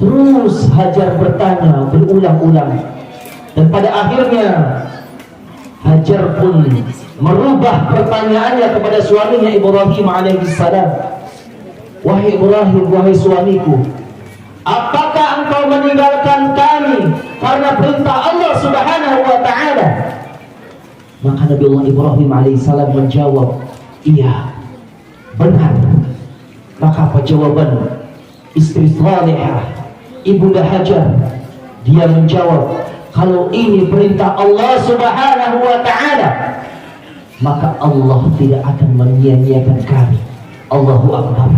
terus Hajar bertanya berulang-ulang, dan pada akhirnya Hajar pun merubah pertanyaannya kepada suaminya Ibrahim alaihissalam. Wahai Ibrahim, wahai suamiku, apakah engkau meninggalkan kami karena perintah Allah Subhanahu wa ta'ala? Maka Nabi Allah Ibrahim alaihissalam menjawab, iya, benar. Maka apa jawaban istri salihah Ibunda Hajar? Dia menjawab, kalau ini perintah Allah Subhanahu wa ta'ala, maka Allah tidak akan menyia-nyiakan kami. Allahu Akbar.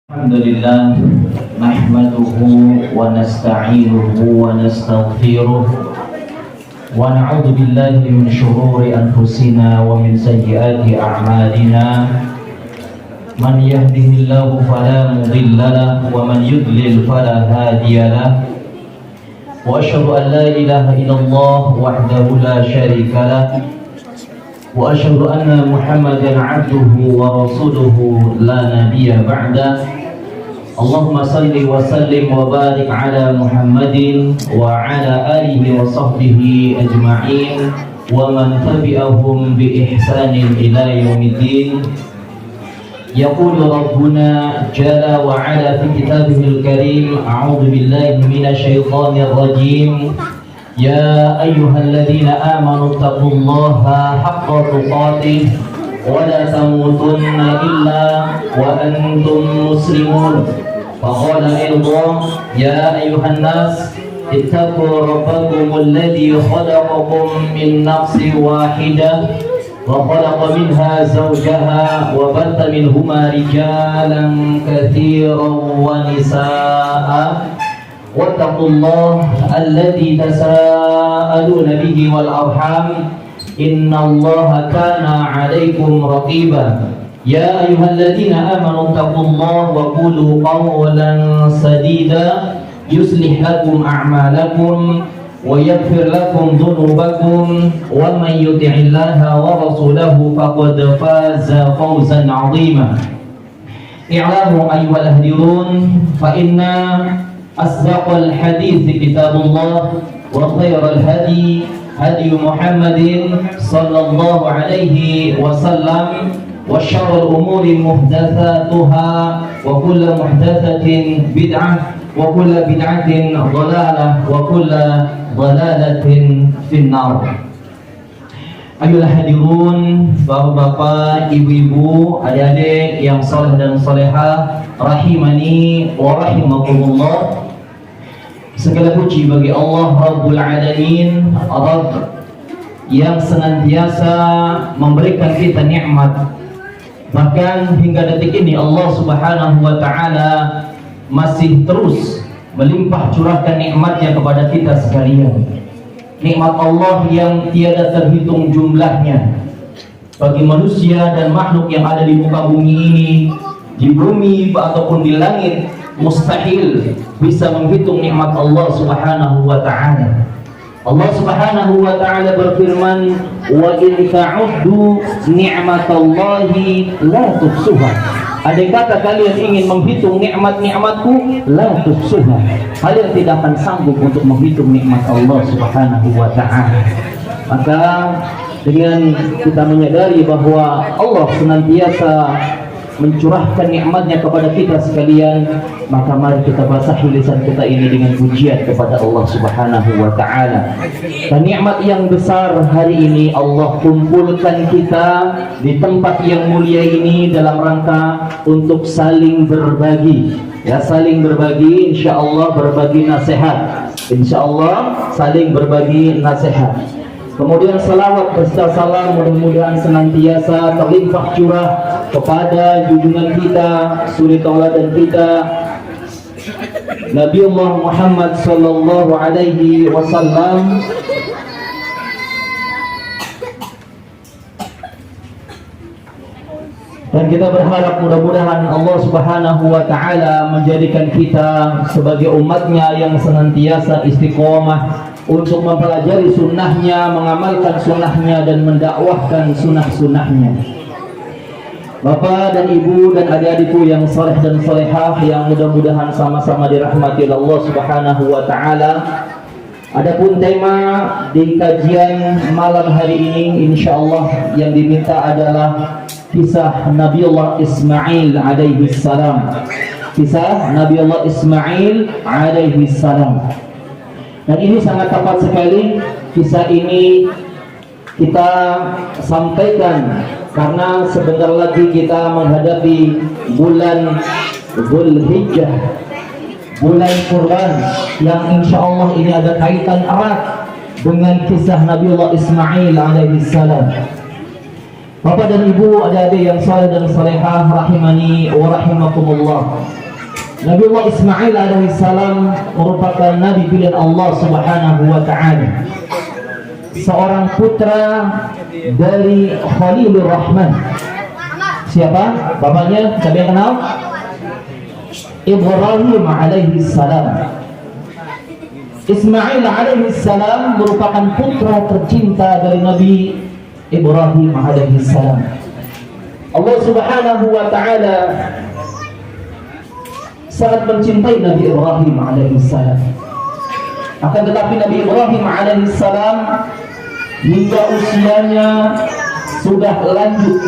Alhamdulillah, nahmaduhu wa nasta'inuhu wa nastaghfiruh wa na'udzu billahi min shururi anfusina wa min sayyiati a'malina. Man yahdihillahu fala mudilla lahu wa man yudlil fala hadiya lahu. Wa asyhadu an la ilaha illallah wahdahu la syarika lahu wa asyhadu anna Muhammadan 'abduhu wa rasuluhu la nabiyya ba'da. Allahumma salli wa sallim wa barik ala Muhammadin wa ala alihi wa sahbihi ajma'in wa man tabi'ahum bi ihsanin ila yaumiddin. Yaqulu Rabbuna jalla wa ala fi kitabihil karim, a'udzu billahi minasy syaithanir rajim. Ya ayyuhalladzina amanu taqullaha haqqa tuqatih wa la tamutunna illa wa antum muslimun. فقال أيضا يا أيها الناس اتقوا ربكم الذي خلقكم من نفس واحدة وخلق منها زوجها وبث منهما رجالا كثيرا ونساء واتقوا الله الذي تساءلون به والأرحام إن الله كان عليكم رقيبا. يا أيها الذين آمنوا اتقوا الله وقولوا قولا سديدا يصلح لكم أعمالكم ويغفر لكم ذنوبكم ومن يطع الله ورسوله فقد فاز فوزا عظيما. اعلموا أيها الهادرون فإن أصدق الحديث كتاب الله وخير الهدي هدي محمد صلى الله عليه وسلم وشر الأمور محدثاتها وكل محدثة بدعة وكل بدعة ضلالة وكل ضلالة في النار. Ayolah hadirun, bapak-bapak, ibu-ibu, adik-adik yang saleh dan salehah, rahimani wa rahimakumullah. Segala puji bagi Allah Rabbul Alamin, Rabb yang senantiasa memberikan kita nikmat. Bahkan hingga detik ini Allah Subhanahu wa ta'ala masih terus melimpah curahkan nikmatnya kepada kita sekalian. Nikmat Allah yang tiada terhitung jumlahnya bagi manusia dan makhluk yang ada di muka bumi ini, di bumi ataupun di langit, mustahil bisa menghitung nikmat Allah Subhanahu wa ta'ala. Allah Subhanahu wa ta'ala berfirman, wa in ta'uddu ni'matallahi la tuhsuha. Andai kata kalian ingin menghitung nikmat-nikmatku, la tuhsuha, kalian tidak akan sanggup untuk menghitung nikmat Allah Subhanahu wa ta'ala. Maka dengan kita menyadari bahwa Allah senantiasa mencurahkan nikmatnya kepada kita sekalian, maka mari kita basahi lisan kita ini dengan pujian kepada Allah Subhanahu wa ta'ala. Dan nikmat yang besar hari ini Allah kumpulkan kita di tempat yang mulia ini dalam rangka untuk saling berbagi. Ya, saling berbagi, insyaallah berbagi nasihat. Insyaallah saling berbagi nasihat. Kemudian salawat beserta salam mudah-mudahan senantiasa terlimpah curah kepada junjungan kita, suri tauladan kita, Nabiullah Muhammad sallallahu alaihi wasallam. Dan kita berharap mudah-mudahan Allah Subhanahu wa ta'ala menjadikan kita sebagai umatnya yang senantiasa istiqomah untuk mempelajari sunnahnya, mengamalkan sunnahnya, dan mendakwahkan sunnah-sunnahnya. Bapak dan Ibu dan adik-adikku yang saleh dan salehah, yang mudah-mudahan sama-sama dirahmati Allah Subhanahu wa taala. Adapun tema di kajian malam hari ini insyaallah yang diminta adalah kisah Nabiullah Ismail alaihi salam. Kisah Nabiullah Ismail alaihi salam. Dan ini sangat tepat sekali kisah ini kita sampaikan karena sebentar lagi kita menghadapi bulan Dzulhijjah, bulan Kurban, yang insya Allah ini ada kaitan erat dengan kisah Nabiullah Ismail alaihi salam. Bapak dan Ibu, adik-adik yang saleh dan salehah rahimani wa rahimakumullah. Nabiullah Ismail alaihi salam merupakan nabi pilihan Allah Subhanahu wa taala. Seorang putra dari Khalilur Rahman. Siapa? Bapaknya siapa yang kenal? Ibrahim alaihi salam. Ismail alaihi salam merupakan putra tercinta dari Nabi Ibrahim alaihi salam. Allah Subhanahu wa taala sangat mencintai Nabi Ibrahim alaihi salam. Akan tetapi Nabi Ibrahim alaihi salam hingga usianya sudah lanjut,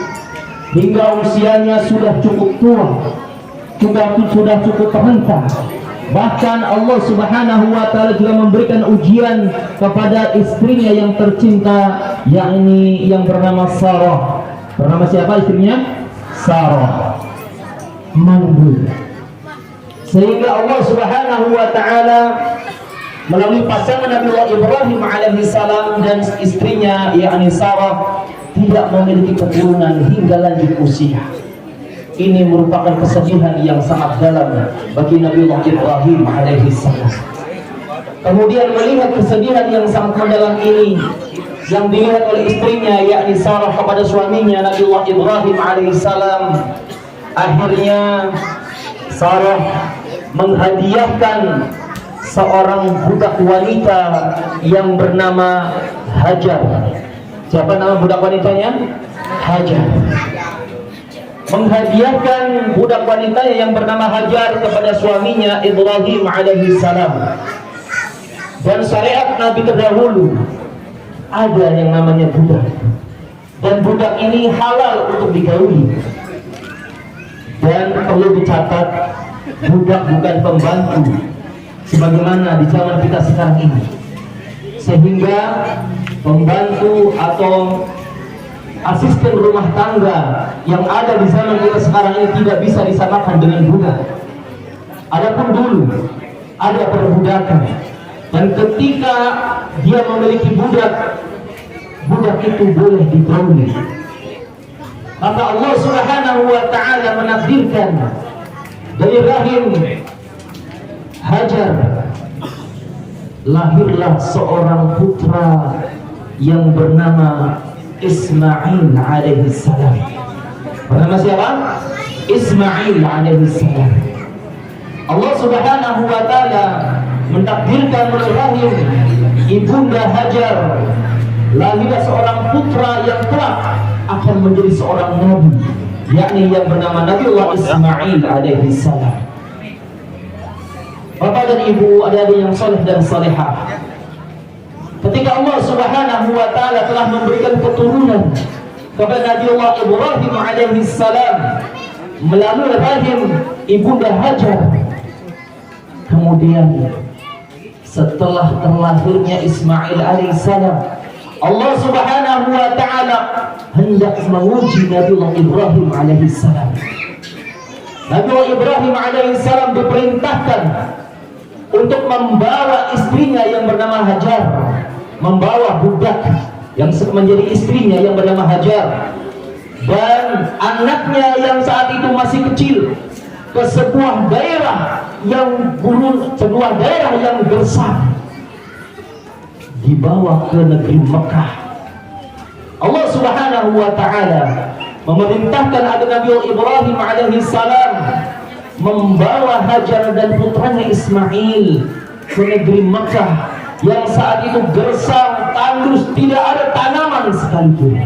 hingga usianya sudah cukup tua, sudah cukup renta. Bahkan Allah Subhanahu wa taala juga memberikan ujian kepada istrinya yang tercinta, yakni yang bernama Sarah. Bernama siapa istrinya? Sarah. Mandul. Sehingga Allah Subhanahu wa taala melalui pasangan Nabiullah Ibrahim alaihi salam dan istrinya yakni Sarah tidak memiliki keturunan hingga lanjut usia. Ini merupakan kesedihan yang sangat dalam bagi Nabiullah Ibrahim alaihi salam. Kemudian melihat kesedihan yang sangat mendalam ini yang dilihat oleh istrinya yakni Sarah kepada suaminya Nabiullah Ibrahim alaihi salam, akhirnya Sarah menghadiahkan seorang budak wanita yang bernama Hajar. Siapa nama budak wanitanya? Hajar. Menghadiahkan budak wanita yang bernama Hajar kepada suaminya Ibrahim alaihi salam. Dan syariat Nabi terdahulu ada yang namanya budak. Dan budak ini halal untuk digauli. Dan perlu dicatat, budak bukan pembantu sebagaimana di zaman kita sekarang ini, sehingga pembantu atau asisten rumah tangga yang ada di zaman kita sekarang ini tidak bisa disamakan dengan budak. Adapun dulu ada perbudakan, dan ketika dia memiliki budak, budak itu boleh digauli. Maka Allah Subhanahu wa taala menakdirkan dari rahim Hajar lahirlah seorang putra yang bernama Ismail alaihi salam. Bernama siapa? Ismail alaihi salam. Allah Subhanahu wa taala mentakdirkan melalui rahim ibunda Hajar lahirlah seorang putra yang kelak akan menjadi seorang nabi, yakni yang bernama Nabiullah Ismail alaihi salam. Bapak dan Ibu, adik-adik yang saleh dan salehah, ketika Allah Subhanahu wa taala telah memberikan keturunan kepada Nabiullah Ibrahim alaihi salam melalui rahim ibunda Hajar, kemudian setelah terlahirnya Ismail alaihi salam, Allah Subhanahu wa taala hendak menguji Nabiullah Ibrahim alaihi salam. Nabiullah Ibrahim alaihi salam diperintahkan untuk membawa istrinya yang bernama Hajar, membawa budak yang menjadi istrinya yang bernama Hajar dan anaknya yang saat itu masih kecil ke sebuah daerah yang gurun, sebuah daerah yang gersang, dibawa ke negeri Mekah. Allah Subhanahu wa taala memerintahkan agar Nabi Ibrahim alaihi salam membawa Hajar dan putranya Ismail ke negeri Mekah yang saat itu gersang, tandus, tidak ada tanaman sekalipun.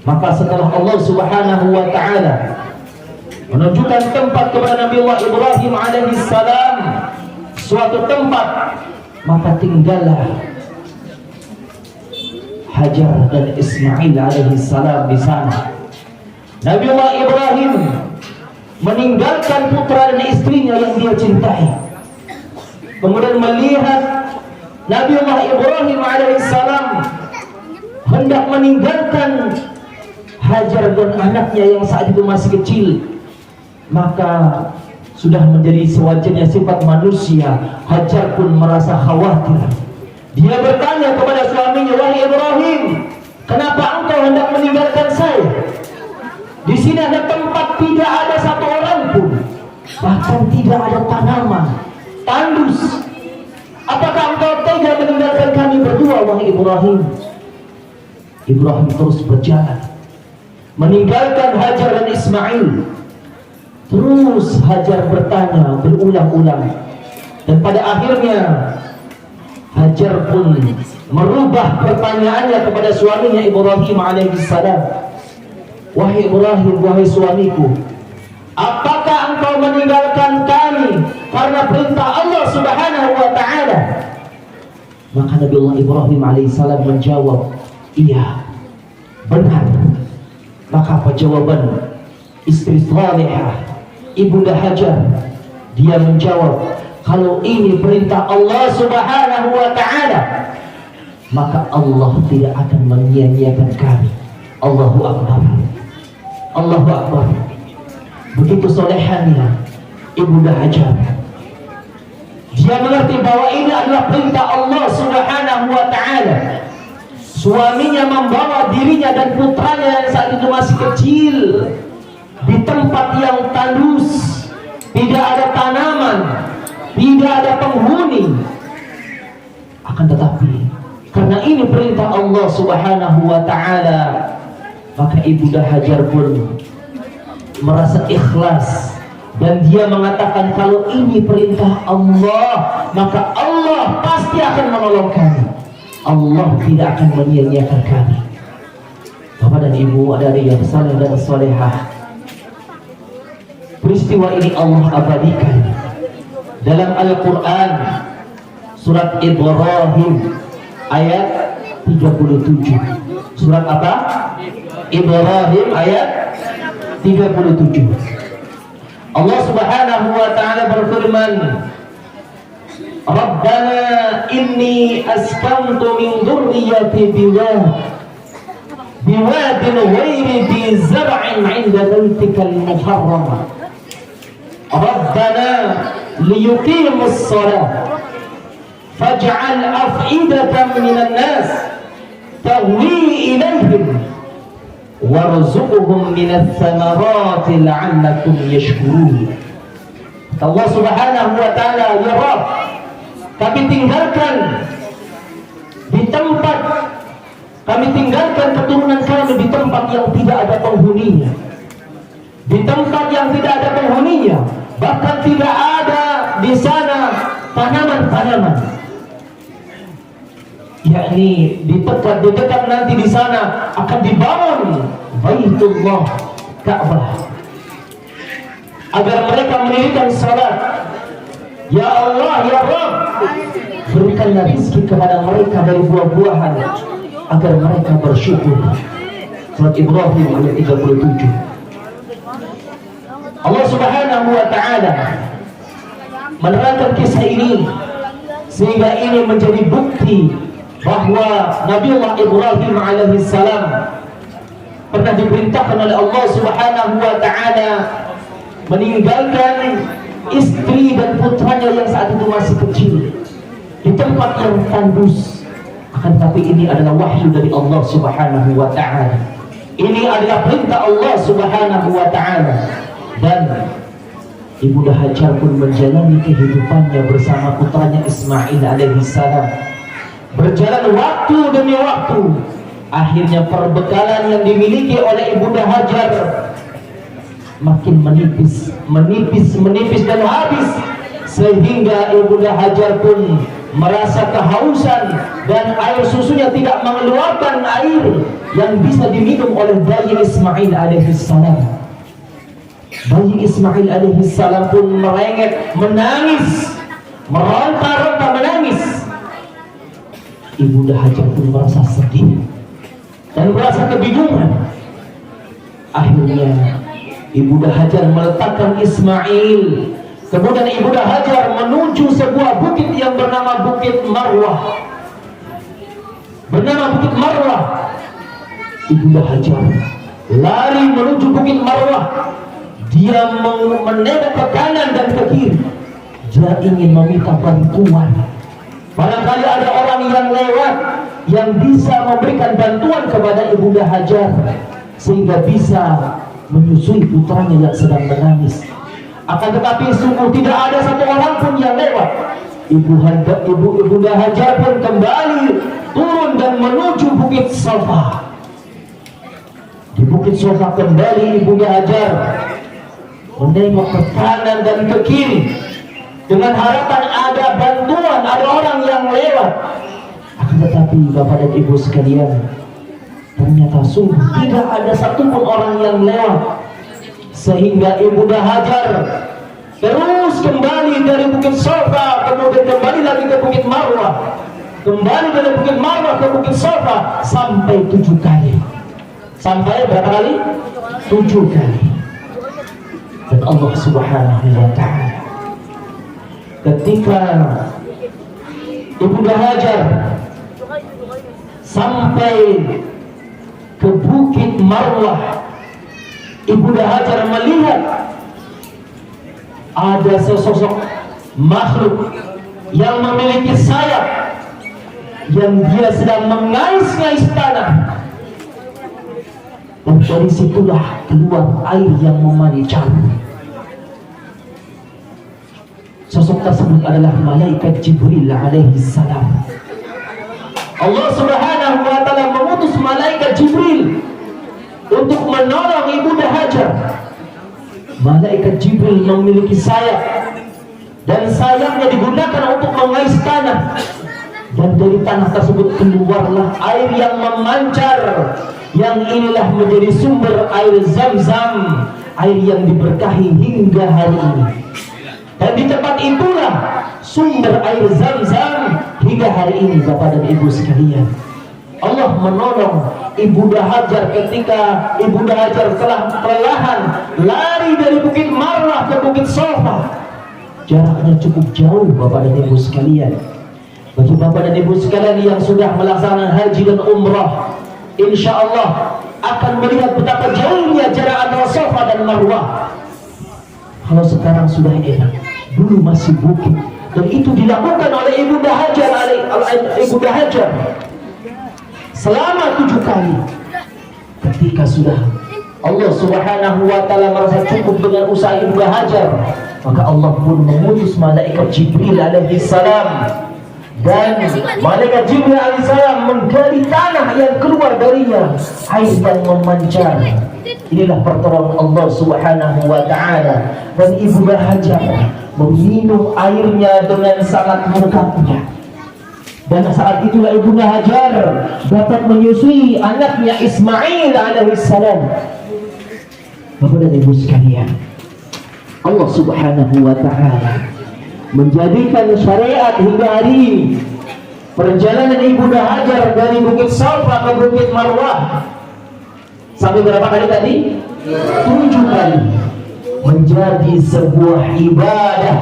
Maka setelah Allah Subhanahu wa ta'ala menunjukkan tempat kepada Nabiullah Ibrahim alaihi salam, suatu tempat, maka tinggallah Hajar dan Ismail alaihi salam di sana. Nabiullah Ibrahim meninggalkan putra dan istrinya yang dia cintai, kemudian melihat Nabiullah Ibrahim alaihissalam hendak meninggalkan Hajar dan anaknya yang saat itu masih kecil, maka sudah menjadi sewajarnya sifat manusia. Hajar pun merasa khawatir. Dia bertanya kepada suaminya, "Wahai Ibrahim, kenapa engkau hendak meninggalkan saya? Di sini ada tempat tidak ada satu orang pun, bahkan tidak ada tanaman, tandus. Apakah engkau tega meninggalkan kami berdua, wahai Ibrahim?" Ibrahim terus berjalan, meninggalkan Hajar dan Ismail. Terus Hajar bertanya berulang-ulang, dan pada akhirnya Hajar pun merubah pertanyaannya kepada suaminya Ibrahim alaihissalam. "Wahai Ibrahim, wahai suamiku, apakah engkau meninggalkan kami karena perintah Allah Subhanahu wa ta'ala?" Maka Nabiullah Ibrahim alaihissalam menjawab, "Iya, benar." Maka apa jawaban istri salihah, Ibunda Hajar? Dia menjawab, "Kalau ini perintah Allah Subhanahu wa ta'ala, maka Allah tidak akan menyia-nyiakan kami." Allahu Akbar, Allahu Akbar. Begitu solehannya Ibunda Hajar. Dia mengerti bahwa ini adalah perintah Allah Subhanahu wa ta'ala. Suaminya membawa dirinya dan putranya yang saat itu masih kecil di tempat yang tandus, tidak ada tanaman, tidak ada penghuni. Akan tetapi karena ini perintah Allah Subhanahu wa ta'ala, maka Ibunda Hajar pun merasa ikhlas, dan dia mengatakan, kalau ini perintah Allah, maka Allah pasti akan menolong kami. Allah tidak akan menyia-nyiakan kami. Bapak dan Ibu, adik-adik yang saleh dan salehah, peristiwa ini Allah abadikan dalam Al-Quran, surat Ibrahim ayat 37. Surat apa? Ibrahim ayat 37. Allah Subhanahu wa ta'ala berfirman, "Rabbana inni askantu min dhurriyyati biwadin ghairi dhi zar'in 'inda baitikal muharram. Rabbana liyuqimus shalah faj'al af'idatan minan nas tahwi ilayhim warzuqhum minats thamarati la'allakum yashkurun." Allah Subhanahu wa ta'ala, "Ya Rabb, kami tinggalkan keturunan kami di tempat yang tidak ada penghuninya, di tempat yang tidak ada penghuninya, bahkan tidak ada di sana tanaman-tanaman, yakni di dekat nanti di sana akan dibangun Baitullah, Ka'bah, agar mereka mendirikan salat. Ya Allah, ya Rabb, berikanlah rezeki kepada mereka dari buah-buahan agar mereka bersyukur." Surat Ibrahim ayat 37. Allah Subhanahu wa ta'ala menerangkan kisah ini sehingga ini menjadi bukti bahwa Nabiullah Ibrahim alaihissalam pernah diperintahkan oleh Allah Subhanahu wa ta'ala meninggalkan istri dan putranya yang saat itu masih kecil di tempat yang tandus. Akan tetapi ini adalah wahyu dari Allah Subhanahu wa ta'ala. Ini adalah perintah Allah Subhanahu wa ta'ala. Dan Ibunda Hajar pun menjalani kehidupannya bersama putranya Ismail alaihissalam. Berjalan waktu demi waktu, akhirnya perbekalan yang dimiliki oleh Ibunda Hajar makin menipis dan habis, sehingga Ibunda Hajar pun merasa kehausan dan air susunya tidak mengeluarkan air yang bisa diminum oleh bayi Ismail alaihissalam. Bayi Ismail alaihissalam pun merengek, menangis, meronta-ronta menangis. Ibunda Hajar pun merasa sedih dan merasa kebingungan. Akhirnya Ibunda Hajar meletakkan Ismail. Kemudian Ibunda Hajar menuju sebuah bukit yang bernama Bukit Marwah. Ibunda Hajar lari menuju Bukit Marwah. Dia menengok ke kanan dan ke kiri. Dia ingin meminta bantuan. Barangkali ada orang yang lewat yang bisa memberikan bantuan kepada Ibunda Hajar sehingga bisa menyusui putranya yang sedang menangis. Akan tetapi sungguh tidak ada satu orang pun yang lewat. Ibunda Hajar pun kembali turun dan menuju Bukit Safa. Di Bukit Safa kembali Ibunda Hajar menengok ke kanan dan ke kiri dengan harapan ada bantuan, ada orang yang lewat. Akan tetapi Bapak dan Ibu sekalian, ternyata sungguh tidak ada satupun orang yang lewat. Sehingga Ibunda Hajar terus kembali dari Bukit Safa, kemudian kembali lagi ke Bukit Marwah, kembali dari Bukit Marwah ke Bukit Safa sampai 7 kali. Sampai berapa kali? 7 kali. Dan Allah Subhanahu wa ta'ala ketika Ibunda Hajar sampai ke Bukit Marwah, Ibunda Hajar melihat ada sesosok makhluk yang memiliki sayap, yang dia sedang mengais-ngais tanah. Dan dari situlah keluar air yang memancar. Sosok tersebut adalah malaikat Jibril alaihissalam. Allah Subhanahu wa ta'ala mengutus malaikat Jibril untuk menolong Ibunda Hajar. Malaikat Jibril memiliki sayap, dan sayapnya digunakan untuk mengais tanah. Dan dari tanah tersebut keluarlah air yang memancar, yang inilah menjadi sumber air Zam-Zam, air yang diberkahi hingga hari ini. Dan di tempat itulah sumber air Zam-Zam hingga hari ini, Bapak dan Ibu sekalian. Allah menolong Ibunda Hajar ketika Ibunda Hajar telah perlahan lari dari Bukit Marwah ke Bukit Safa. Jaraknya cukup jauh, Bapak dan Ibu sekalian. Bagi Bapak dan Ibu sekalian yang sudah melaksanakan haji dan umrah, insya Allah akan melihat betapa jauhnya jarak antara Safa dan Marwah. Kalau sekarang sudah enak, dulu masih bukit, dan itu dilakukan oleh Ibunda Hajar selama 7 kali. Ketika sudah Allah Subhanahu wa ta'ala merasa cukup dengan usaha Ibunda Hajar, maka Allah pun mengutus malaikat Jibril alaihissalam. Dan malaikat Jibril alaihissalam menggali tanah yang keluar darinya air yang memancar. Inilah pertolongan Allah Subhanahu wa ta'ala. Dan Ibunda Hajar meminum airnya dengan sangat lengkapnya. Dan saat itulah Ibunda Hajar dapat menyusui anaknya Ismail alaihissalam. Bapak dan Ibu sekalian, Allah Subhanahu wa ta'ala menjadikan syariat hingga hari ini. Perjalanan Ibunda Hajar dari Bukit Safa ke Bukit Marwah sampai berapa kali tadi? 7 kali. Menjadi sebuah ibadah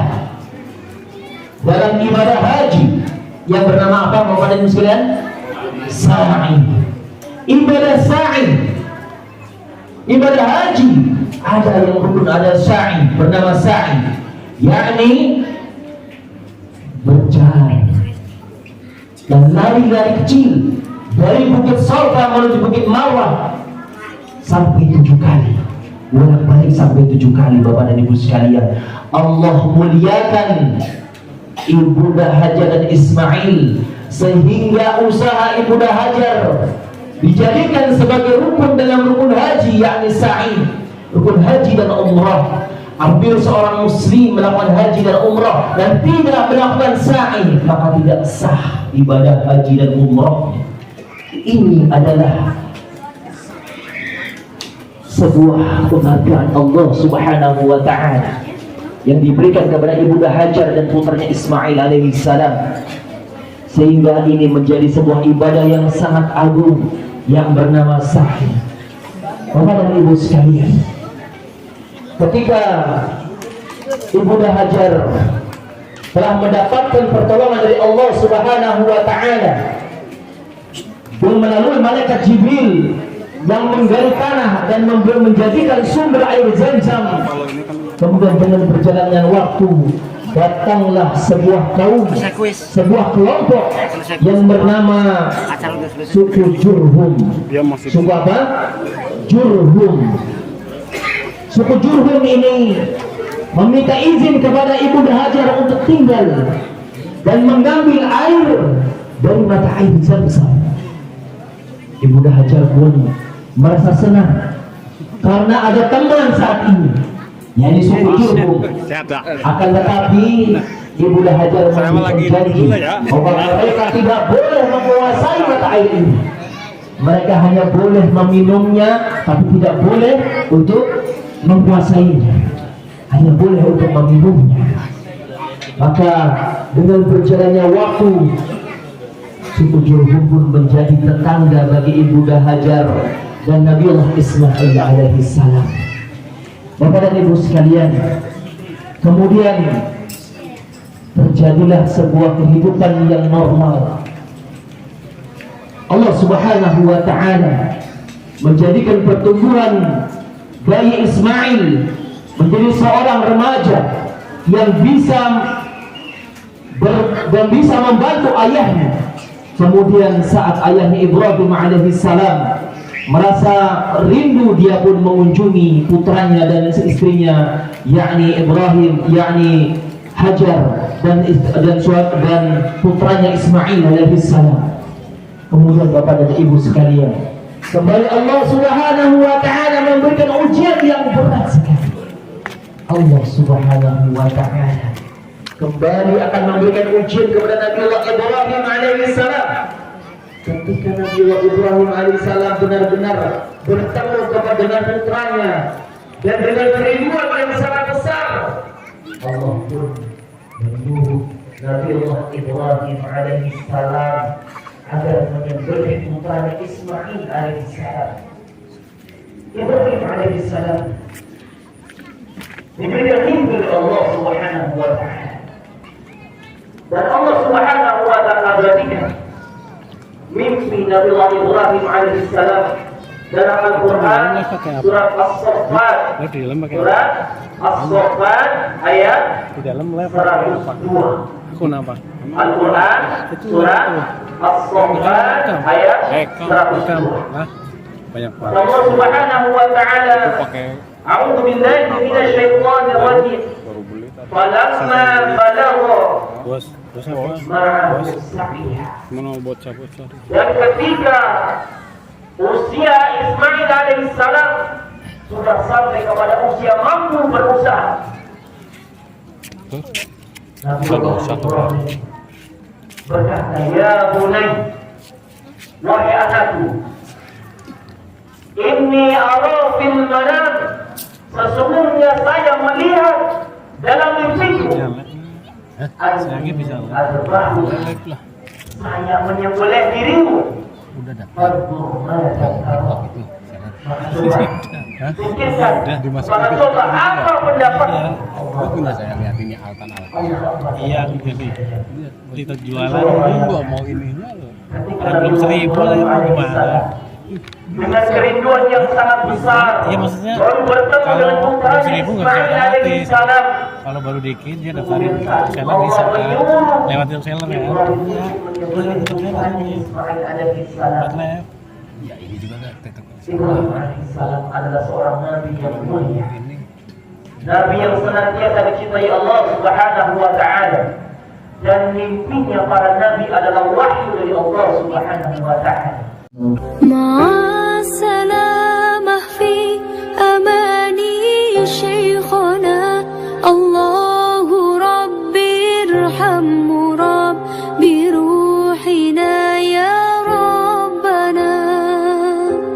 dalam ibadah haji yang bernama apa, Bapak dan Ibu sekalian? Sa'i. Ibadah sa'i. Ibadah haji ada yang rukun, ada sa'i, bernama sa'i, yakni berjalan dan lari-lari kecil dari Bukit Safa menuju Bukit Marwah sampai 7 kali, bolak-balik sampai 7 kali. Bapak dan Ibu sekalian, Allah muliakan Ibunda Hajar dan Ismail sehingga usaha Ibunda Hajar dijadikan sebagai rukun dalam rukun haji, yakni sa'i, rukun haji dan umrah. Apabila seorang muslim melakukan haji dan umrah dan tidak melakukan sa'i, maka tidak sah ibadah haji dan umrah. Ini adalah sebuah penghargaan Allah Subhanahu wa ta'ala yang diberikan kepada Ibunda Hajar dan putranya Ismail alaihi salam, sehingga ini menjadi sebuah ibadah yang sangat agung yang bernama sa'i. Bapak dan Ibu sekalian, ketika Ibunda Hajar telah mendapatkan pertolongan dari Allah Subhanahu wa ta'ala dan melalui malaikat Jibril yang menggali tanah dan menjadikan sumber air Zam-Zam, kemudian dengan perjalanan waktu datanglah sebuah kaum, sebuah kelompok yang bernama suku Jurhum. Suku apa? Jurhum. Suku Jurhum ini meminta izin kepada Ibunda Hajar untuk tinggal dan mengambil air dari mata air Zam-Zam. Ibunda Hajar pun merasa senang karena ada teman saat ini, yakni suku Jurhum. Akan tetapi Ibunda Hajar berjanji bahwa mereka tidak boleh menguasai mata air ini. Mereka hanya boleh meminumnya, tapi tidak boleh untuk menguasainya, hanya boleh untuk meminumnya. Maka dengan berjalannya waktu, suku Jurhum pun menjadi tetangga bagi Ibunda Hajar dan Nabiullah Ismail alaihi salam. Bapak dan Ibu sekalian, kemudian terjadilah sebuah kehidupan yang normal. Allah Subhanahu wa ta'ala menjadikan pertumbuhan bayi Ismail menjadi seorang remaja yang bisa membantu ayahnya. Kemudian saat ayahnya Ibrahim alaihi salam merasa rindu, dia pun mengunjungi putranya dan istrinya, yakni Ibrahim, yakni Hajar dan putranya Ismail alaihi salam. Kemudian Bapak dan Ibu sekalian, kembali Allah Subhanahu wa ta'ala memberikan ujian yang berat sekali. Allah Subhanahu wa ta'ala kembali akan memberikan ujian kepada Nabiullah Ibrahim alaihi salam. Ketika Nabiullah Ibrahim alaihissalam benar-benar bertemu dengan putranya dan dengan kerinduan yang sangat besar, Allah pun menyuruh Nabiullah Ibrahim alaihissalam agar menyembelih putranya Ismail alaihissalam. Ibrahim alaihissalam diberikan mimpi oleh Allah Subhanahu wa ta'ala, dan Allah Subhanahu wa ta'ala berikan mimpi Nabiullah Ibrahim alaihissalam dalam Al-Quran surat As-Saffat, surat As-Saffat ayat 102. Al-Quran surat As-Saffat ayat 102. Allah Subhanahu wa ta'ala, A'udzu billahi minasy syaithanir rajim. Falamma balagha dan ketika usia Ismail alaihissalam sudah sampai kepada usia mampu berusaha, Nabi berkata, ya bunai, wahai anakku, inni ara fil manam, sesungguhnya saya melihat dalam mimpiku, saya menyembelih dirimu. Maka coba apa pendapat? Saya lihatinnya altan-altan. Iya, kita jualan gua mau ininya loh. Belum 1.000 lah, mau gimana? Dengan kerinduan yang sangat besar, iya, maksudnya baru bertemu dengan putra Ismail alaihissalam. Kalau baru dikit dia daftarin seller bisa lewat seller ya. Ya ini juga nggak tetap. Ibrahim alaihissalam adalah seorang nabi yang mulia, nabi yang senantiasa dicintai Allah Subhanahu wa ta'ala, dan mimpinya para nabi adalah wahyu dari Allah Subhanahu wa ta'ala.